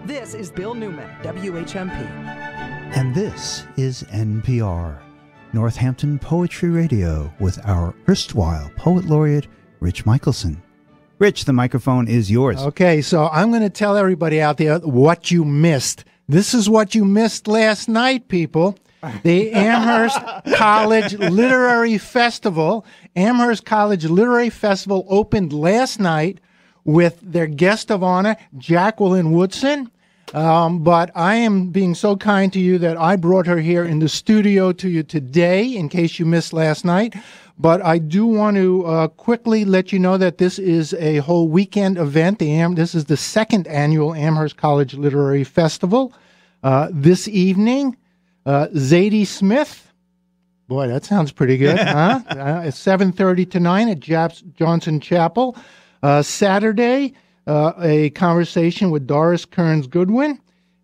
This is Bill Newman, WHMP. And this is NPR, Northampton Poetry Radio, with our erstwhile Poet Laureate, Rich Michelson. Rich, the microphone is yours. Okay, so I'm going to tell everybody out there what you missed. This is what you missed last night, people. The Amherst College Literary Festival. Amherst College Literary Festival opened last night with their guest of honor, Jacqueline Woodson. But I am being so kind to you that I brought her here in the studio to you today, in case you missed last night. But I do want to quickly let you know that this is a whole weekend event. This is the second annual Amherst College Literary Festival. This evening, Zadie Smith. Boy, that sounds pretty good, huh? It's 7:30 to 9 at Johnson Chapel. Saturday, a conversation with Doris Kearns Goodwin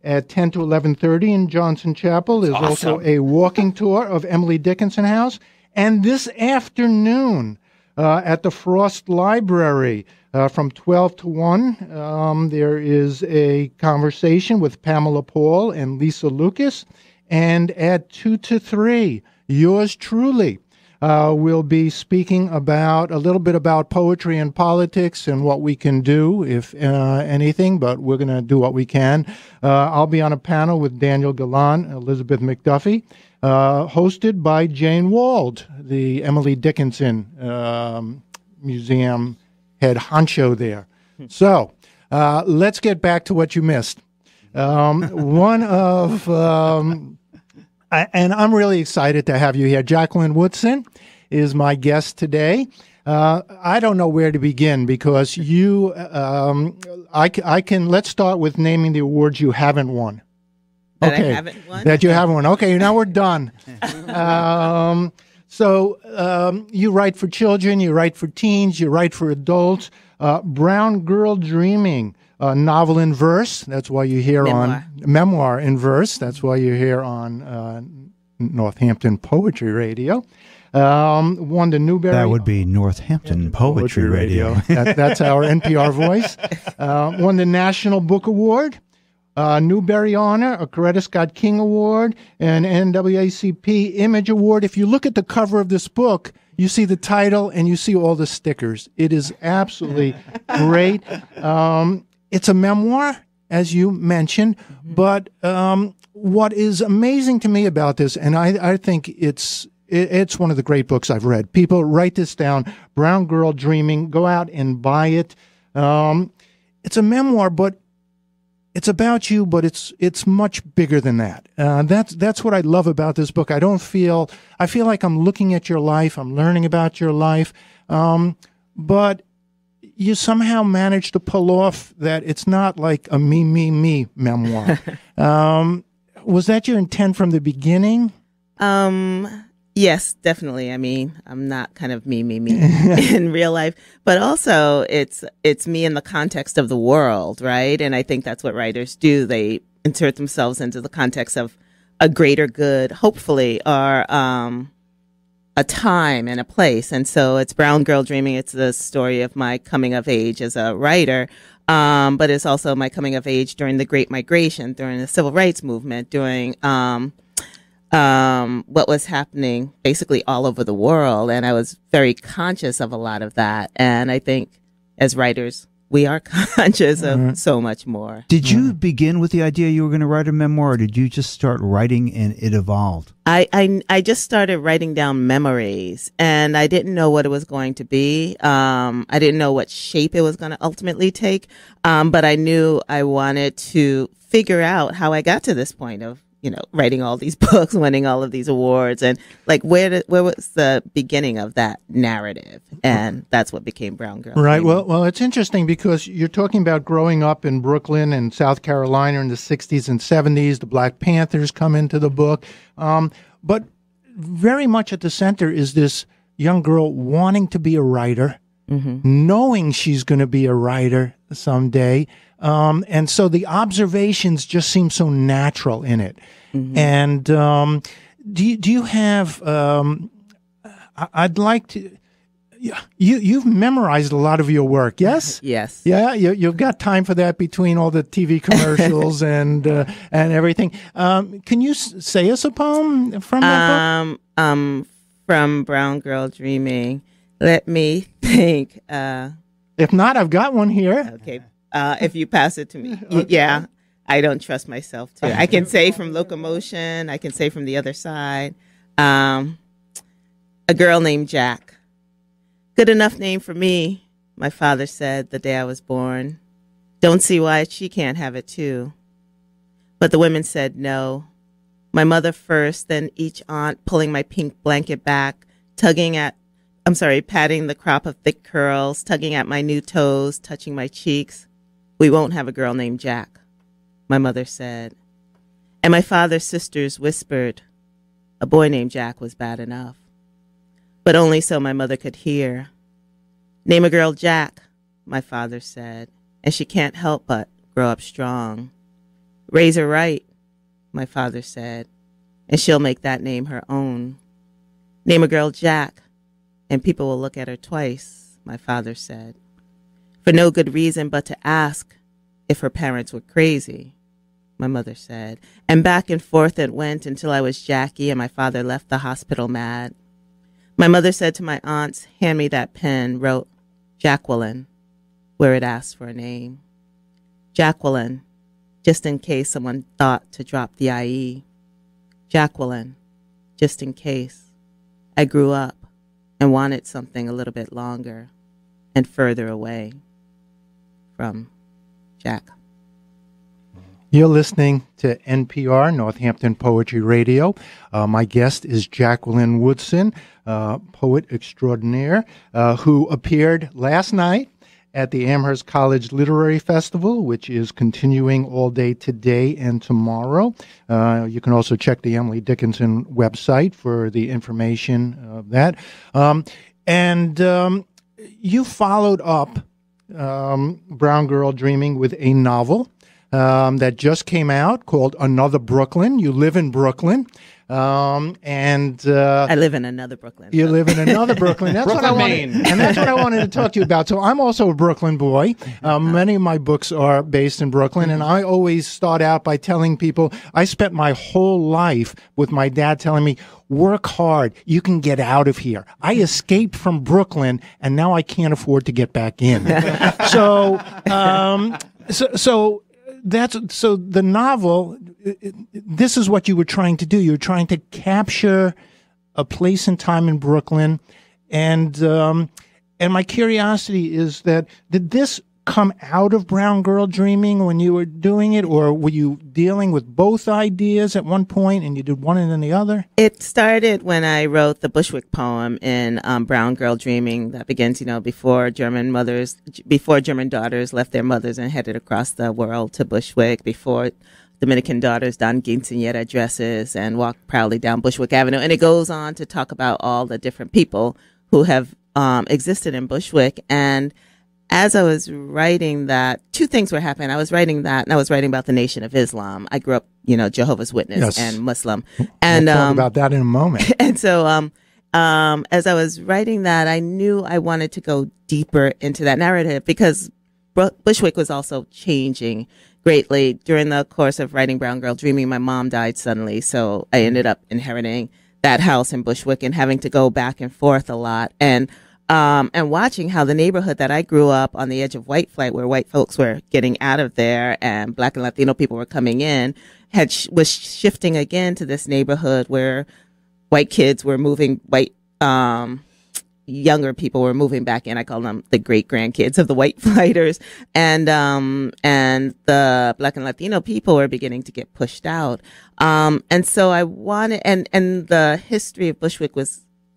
at 10 to 11:30 in Johnson Chapel. There's also a walking tour of Emily Dickinson House. And this afternoon at the Frost Library from 12 to 1, there is a conversation with Pamela Paul and Lisa Lucas. And at 2 to 3, yours truly will be speaking about a little bit about poetry and politics and what we can do, if anything, but we're going to do what we can. I'll be on a panel with Daniel Galan, Elizabeth McDuffie, hosted by Jane Wald, the Emily Dickinson Museum head honcho there. So let's get back to what you missed. And I'm really excited to have you here. Jacqueline Woodson is my guest today. I don't know where to begin because you, let's start with naming the awards you haven't won. That I haven't won? That you haven't won. Okay, now we're done. So you write for children, you write for teens, you write for adults. Brown Girl Dreaming. Novel in verse. That's why you're here on memoir in verse. That's why you're here on Northampton Poetry Radio. Won the Newbery. That would be Northampton Poetry Radio. That's our NPR voice. Won the National Book Award, Newbery Honor, a Coretta Scott King Award, and NAACP Image Award. If you look at the cover of this book, you see the title and you see all the stickers. It is absolutely great. It's a memoir, as you mentioned, but what is amazing to me about this, and I think it's one of the great books I've read. People, write this down, Brown Girl Dreaming. Go out and buy it. It's a memoir, but it's about you, but it's much bigger than that. That's what I love about this book. I feel like I'm looking at your life, I'm learning about your life, but you somehow managed to pull off that it's not like a me memoir. Was that your intent from the beginning? Yes, definitely. I mean, I'm not kind of me in real life, but also it's me in the context of the world, right? And I think that's what writers do. They insert themselves into the context of a greater good, hopefully, or a time and a place. And so it's Brown Girl Dreaming. It's the story of my coming of age as a writer, but it's also my coming of age during the Great Migration, during the Civil Rights Movement, during what was happening basically all over the world. And I was very conscious of a lot of that. And I think as writers, we are conscious of so much more. Did you begin with the idea you were going to write a memoir, or did you just start writing and it evolved? I just started writing down memories, and I didn't know what it was going to be. I didn't know what shape it was going to ultimately take, but I knew I wanted to figure out how I got to this point of, writing all these books, winning all of these awards, and like where was the beginning of that narrative? And that's what became Brown Girl. Right. Well, it's interesting because you're talking about growing up in Brooklyn and South Carolina in the 60s and 70s. The Black Panthers come into the book. But very much at the center is this young girl wanting to be a writer, knowing she's going to be a writer someday. And so the observations just seem so natural in it. And do you have, I'd like to, you've memorized a lot of your work, yes? Yes. Yeah, you've got time for that between all the TV commercials and everything. Can you say us a poem from that book? From Brown Girl Dreaming. Let me think. If not, I've got one here. Okay. If you pass it to me. Yeah. I don't trust myself too. I can say from Locomotion. I can say from the other side. A girl named Jack. Good enough name for me, my father said the day I was born. Don't see why she can't have it too. But the women said no. My mother first, then each aunt pulling my pink blanket back, patting the crop of thick curls, tugging at my new toes, touching my cheeks. We won't have a girl named Jack, my mother said. And my father's sisters whispered, a boy named Jack was bad enough. But only so my mother could hear. Name a girl Jack, my father said, and she can't help but grow up strong. Raise her right, my father said, and she'll make that name her own. Name a girl Jack, and people will look at her twice, my father said, for no good reason but to ask if her parents were crazy, my mother said, and back and forth it went until I was Jackie and my father left the hospital mad. My mother said to my aunts, hand me that pen, wrote Jacqueline, where it asked for a name. Jacqueline, just in case someone thought to drop the IE. Jacqueline, just in case. I grew up and wanted something a little bit longer and further away from Jack. You're listening to NPR, Northampton Poetry Radio. My guest is Jacqueline Woodson, poet extraordinaire, who appeared last night at the Amherst College Literary Festival, which is continuing all day today and tomorrow. You can also check the Emily Dickinson website for the information of that. And you followed up Brown Girl Dreaming with a novel that just came out called Another Brooklyn. You live in Brooklyn. And I live in another Brooklyn. You live in another Brooklyn. That's what I wanted, and that's what I wanted to talk to you about. So I'm also a Brooklyn boy. Many of my books are based in Brooklyn, and I always start out by telling people I spent my whole life with my dad telling me, work hard, you can get out of here. I escaped from Brooklyn, and now I can't afford to get back in. So the novel, this is what you were trying to do. You were trying to capture a place and time in Brooklyn. And my curiosity is that, did this come out of Brown Girl Dreaming when you were doing it, or were you dealing with both ideas at one point and you did one and then the other? It started when I wrote the Bushwick poem in Brown Girl Dreaming that begins, before German daughters left their mothers and headed across the world to Bushwick, before Dominican daughters donned quinceañera dresses and walked proudly down Bushwick Avenue. And it goes on to talk about all the different people who have existed in Bushwick. And as I was writing that, two things were happening. I was writing that, and I was writing about the Nation of Islam. I grew up, Jehovah's Witness and Muslim. And we'll talk about that in a moment. And so as I was writing that, I knew I wanted to go deeper into that narrative because Bushwick was also changing greatly. During the course of writing Brown Girl Dreaming, my mom died suddenly, so I ended up inheriting that house in Bushwick and having to go back and forth a lot. And watching how the neighborhood that I grew up on the edge of white flight, where white folks were getting out of there and Black and Latino people were coming in, was shifting again to this neighborhood where white kids were moving, younger people were moving back in. I call them the great grandkids of the white flighters, and the Black and Latino people were beginning to get pushed out. And so I wanted, and the history of Bushwick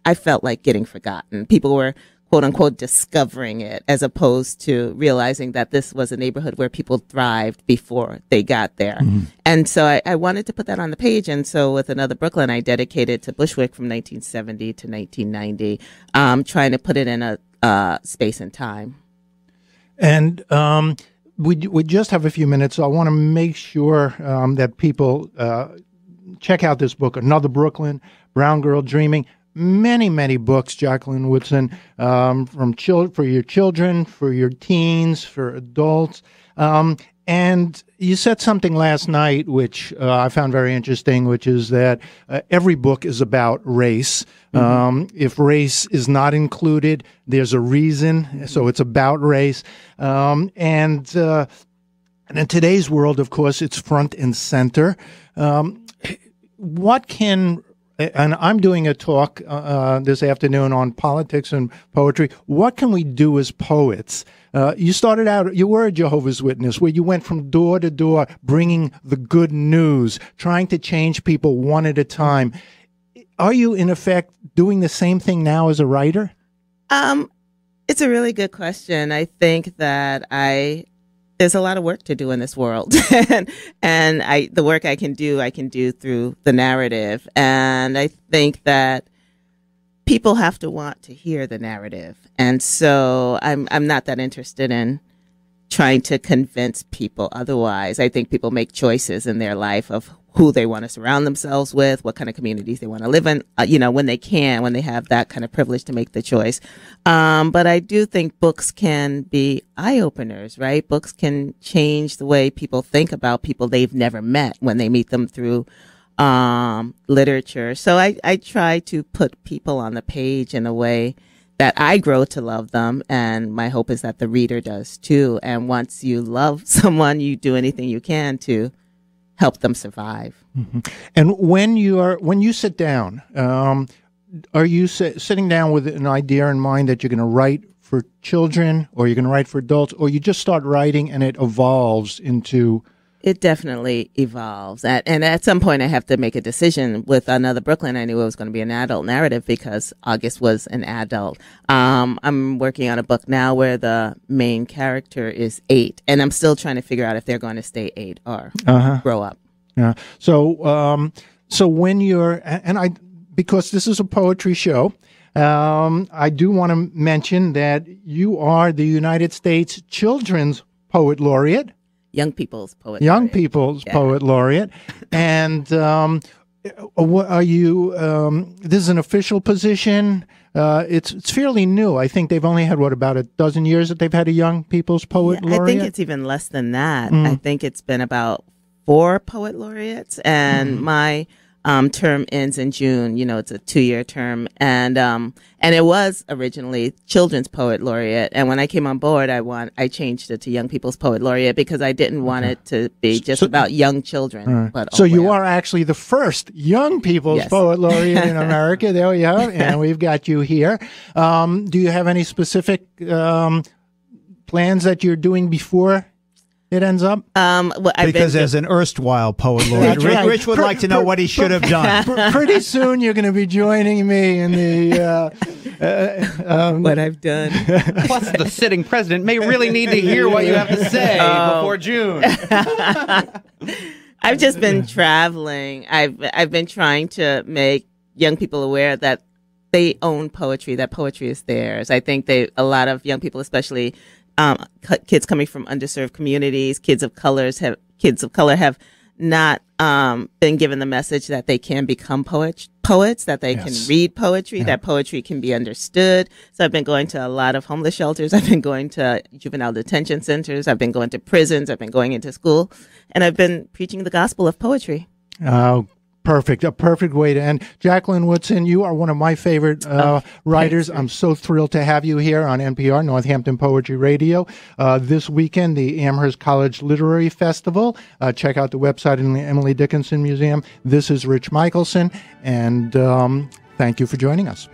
I felt like getting forgotten. People were, quote unquote, discovering it as opposed to realizing that this was a neighborhood where people thrived before they got there. Mm-hmm. And so I wanted to put that on the page. And so with Another Brooklyn, I dedicated to Bushwick from 1970 to 1990, trying to put it in a space and time. And we just have a few minutes, so I want to make sure that people check out this book, Another Brooklyn, Brown Girl Dreaming. many, many books, Jacqueline Woodson, for your children, for your teens, for adults. And you said something last night, which I found very interesting, which is that every book is about race. If race is not included, there's a reason. So it's about race. And in today's world, of course, it's front and center. And I'm doing a talk this afternoon on politics and poetry. What can we do as poets? You started out, you were a Jehovah's Witness, where you went from door to door, bringing the good news, trying to change people one at a time. Are you, in effect, doing the same thing now as a writer? It's a really good question. I think that there's a lot of work to do in this world, and the work I can do through the narrative. And I think that people have to want to hear the narrative. And so I'm not that interested in trying to convince people otherwise. I think people make choices in their life of who they want to surround themselves with, what kind of communities they want to live in, when they have that kind of privilege to make the choice. But I do think books can be eye-openers, right? Books can change the way people think about people they've never met when they meet them through literature. So I try to put people on the page in a way that I grow to love them, and my hope is that the reader does too. And once you love someone, you do anything you can to help them survive. Mm-hmm. And when you sit down, are you sitting down with an idea in mind that you're going to write for children, or you're going to write for adults, or you just start writing and it evolves into? It definitely evolves. And at some point I have to make a decision. With Another Brooklyn, I knew it was going to be an adult narrative because August was an adult. I'm working on a book now where the main character is 8, and I'm still trying to figure out if they're going to stay 8 or grow up. Yeah. So when because this is a poetry show, I do want to mention that you are the United States Children's Poet Laureate. Young People's Poet Laureate. And are you, this is an official position. It's fairly new. I think they've only had, about a dozen years that they've had a Young People's Poet Laureate? I think it's even less than that. I think it's been about 4 Poet Laureates, and my term ends in June. It's a 2-year term, and it was originally Children's Poet Laureate. And when I came on board, I changed it to Young People's Poet Laureate because I didn't want it to be just about young children. But so you are actually the first Young People's Poet Laureate in America. There we are, and we've got you here. Do you have any specific plans that you're doing before it ends up? Because as an erstwhile poet laureate, Rich would like to know what he should have done. Pretty soon you're going to be joining me in the... what I've done. Plus, the sitting president may really need to hear what you have to say before June. I've just been traveling. I've been trying to make young people aware that they own poetry, that poetry is theirs. I think a lot of young people, especially kids coming from underserved communities, kids of color have not been given the message that they can become poets, that they can read poetry, that poetry can be understood. So I've been going to a lot of homeless shelters. I've been going to juvenile detention centers. I've been going to prisons. I've been going into school, and I've been preaching the gospel of poetry. Perfect. A perfect way to end. Jacqueline Woodson, you are one of my favorite writers. I'm so thrilled to have you here on NPR, Northampton Poetry Radio. This weekend, the Amherst College Literary Festival. Check out the website in the Emily Dickinson Museum. This is Rich Michelson, and thank you for joining us.